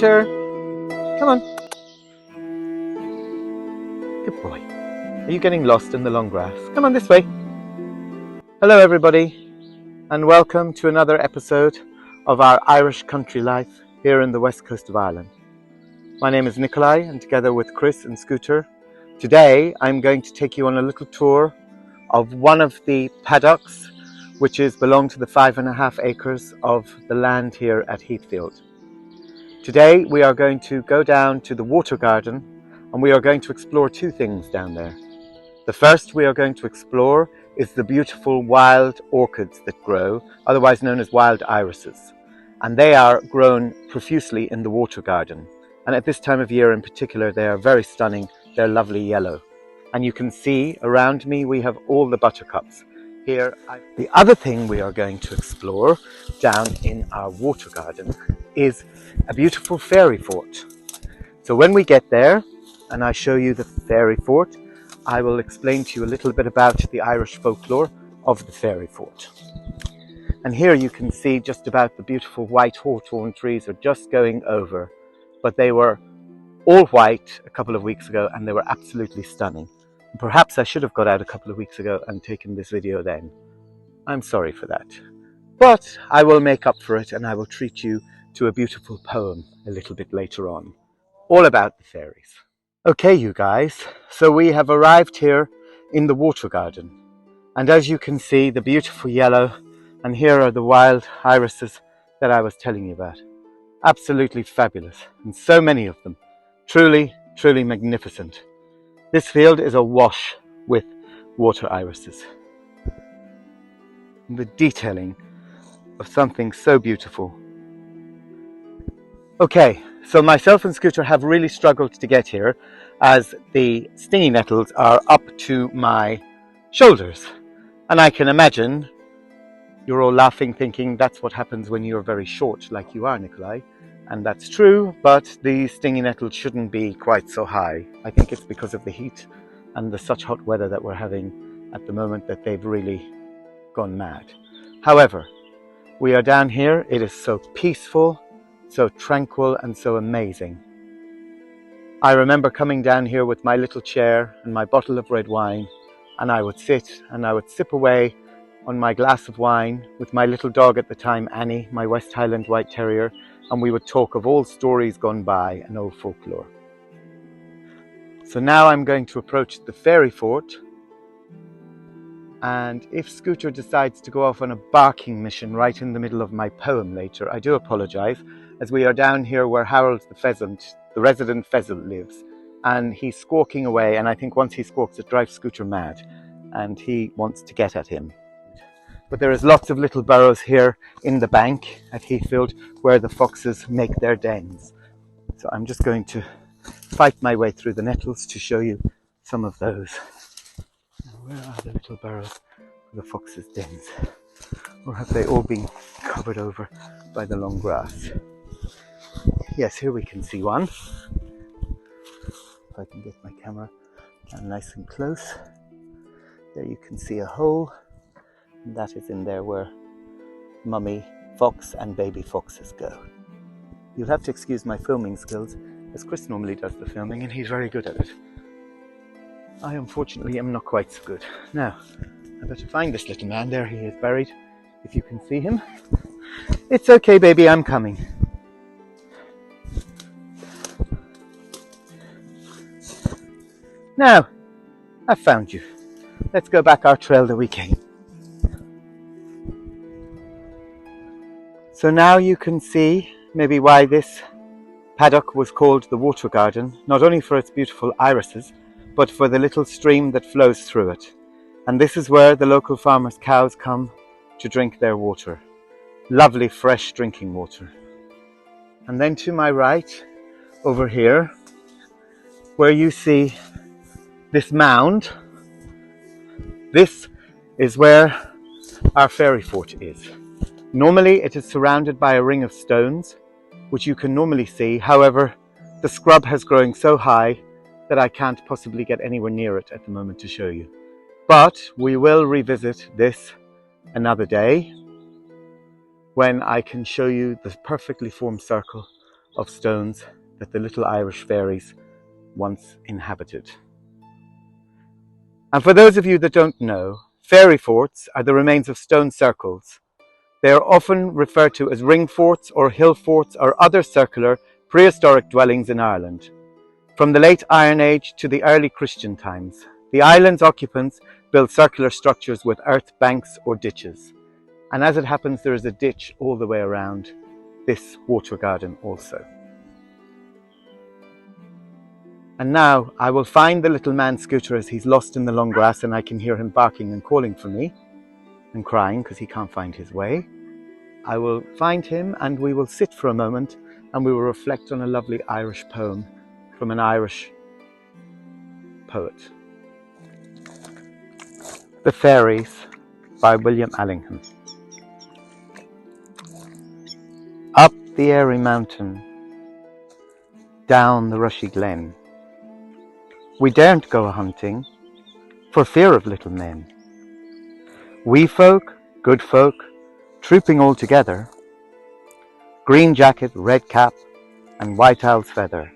Scooter, come on. Good boy. Are you getting lost in the long grass? Come on this way. Hello everybody, and welcome to another episode of our Irish country life here in the west coast of Ireland. My name is Nikolai, and together with Chris and Scooter, today I'm going to take you on a little tour of one of the paddocks which belong to the 5.5 acres of the land here at Heathfield. Today we are going to go down to the water garden and we are going to explore two things down there. The first we are going to explore is the beautiful wild orchids that grow, otherwise known as wild irises. And they are grown profusely in the water garden. And at this time of year in particular, they are very stunning. They're lovely yellow. And you can see around me we have all the buttercups. Here, the other thing we are going to explore down in our water garden is a beautiful fairy fort. So when we get there and I show you the fairy fort, I will explain to you a little bit about the Irish folklore of the fairy fort. And here you can see just about the beautiful white hawthorn trees are just going over, but they were all white a couple of weeks ago and they were absolutely stunning. Perhaps I should have got out a couple of weeks ago and taken this video then. I'm sorry for that. But I will make up for it and I will treat you to a beautiful poem a little bit later on, all about the fairies. Okay, you guys, so we have arrived here in the water garden. And as you can see, the beautiful yellow, and here are the wild irises that I was telling you about. Absolutely fabulous, and so many of them. Truly, truly magnificent. This field is awash with water irises. The detailing of something so beautiful. Okay, so myself and Scooter have really struggled to get here as the stingy nettles are up to my shoulders. And I can imagine you're all laughing, thinking that's what happens when you're very short, like you are, Nikolai. And that's true, but the stingy nettles shouldn't be quite so high. I think it's because of the heat and the such hot weather that we're having at the moment that they've really gone mad. However, we are down here. It is so peaceful, so tranquil, and so amazing. I remember coming down here with my little chair and my bottle of red wine, and I would sit and I would sip away on my glass of wine with my little dog at the time, Annie, my West Highland White Terrier, and we would talk of all stories gone by and old folklore. So now I'm going to approach the fairy fort, and if Scooter decides to go off on a barking mission right in the middle of my poem later, I do apologise, as we are down here where Harold the pheasant, the resident pheasant, lives, and he's squawking away, and I think once he squawks it drives Scooter mad and he wants to get at him. But there is lots of little burrows here in the bank at Heathfield where the foxes make their dens. So I'm just going to fight my way through the nettles to show you some of those. Now, where are the little burrows for the foxes' dens? Or have they all been covered over by the long grass? Yes, here we can see one. If I can get my camera down nice and close. There you can see a hole. And that is in there where mummy fox and baby foxes go. You'll have to excuse my filming skills, as Chris normally does the filming and he's very good at it. I unfortunately am not quite so good. Now, I better find this little man. There he is buried, if you can see him. It's okay, baby, I'm coming. Now, I've found you. Let's go back our trail that we came. So now you can see maybe why this paddock was called the water garden, not only for its beautiful irises, but for the little stream that flows through it. And this is where the local farmers' cows come to drink their water. Lovely fresh drinking water. And then to my right, over here, where you see this mound, this is where our fairy fort is. Normally it is surrounded by a ring of stones, which you can normally see. However, the scrub has grown so high that I can't possibly get anywhere near it at the moment to show you. But we will revisit this another day when I can show you the perfectly formed circle of stones that the little Irish fairies once inhabited. And for those of you that don't know, fairy forts are the remains of stone circles. They are often referred to as ringforts or hillforts or other circular prehistoric dwellings in Ireland. From the late Iron Age to the early Christian times, the island's occupants built circular structures with earth banks or ditches. And as it happens, there is a ditch all the way around this water garden also. And now I will find the little man Scooter as he's lost in the long grass, and I can hear him barking and calling for me and crying because he can't find his way. I will find him and we will sit for a moment and we will reflect on a lovely Irish poem from an Irish poet. The Fairies by William Allingham. Up the airy mountain, down the rushy glen, we daren't go a-hunting for fear of little men. Wee folk, good folk, trooping all together, green jacket, red cap, and white owl's feather.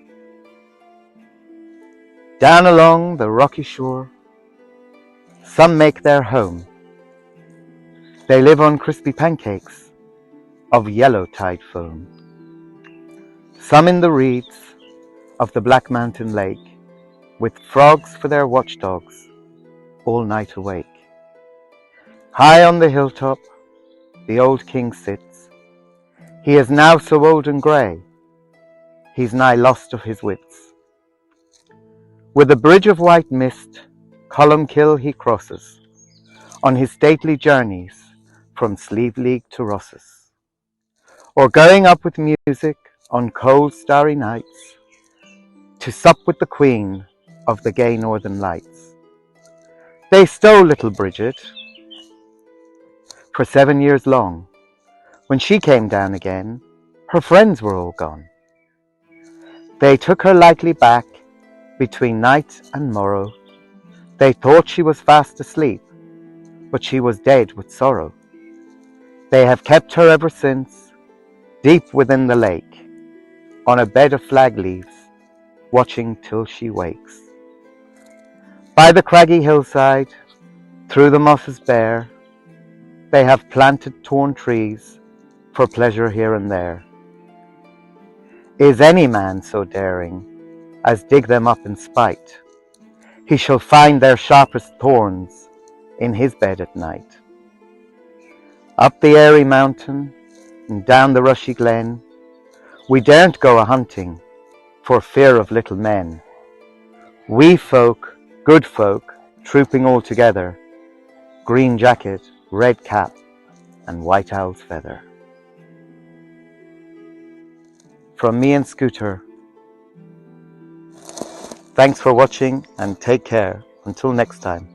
Down along the rocky shore, some make their home. They live on crispy pancakes of yellow tide foam. Some in the reeds of the Black Mountain Lake, with frogs for their watchdogs, all night awake. High on the hilltop, the old king sits. He is now so old and grey, he's nigh lost of his wits. With a bridge of white mist, Columkill he crosses, on his stately journeys from Slieve League to Rosses, or going up with music on cold starry nights, to sup with the queen of the gay northern lights. They stole little Bridget for 7 years long. When she came down again, her friends were all gone. They took her lightly back between night and morrow. They thought she was fast asleep, but she was dead with sorrow. They have kept her ever since, deep within the lake, on a bed of flag leaves, watching till she wakes. By the craggy hillside, through the mosses bare, they have planted torn trees for pleasure here and there. Is any man so daring as dig them up in spite? He shall find their sharpest thorns in his bed at night. Up the airy mountain and down the rushy glen, we daren't go a-hunting for fear of little men. Wee folk, good folk, trooping all together, green jacket, red cap, and white owl's feather. From me and Scooter, thanks for watching and take care. Until next time.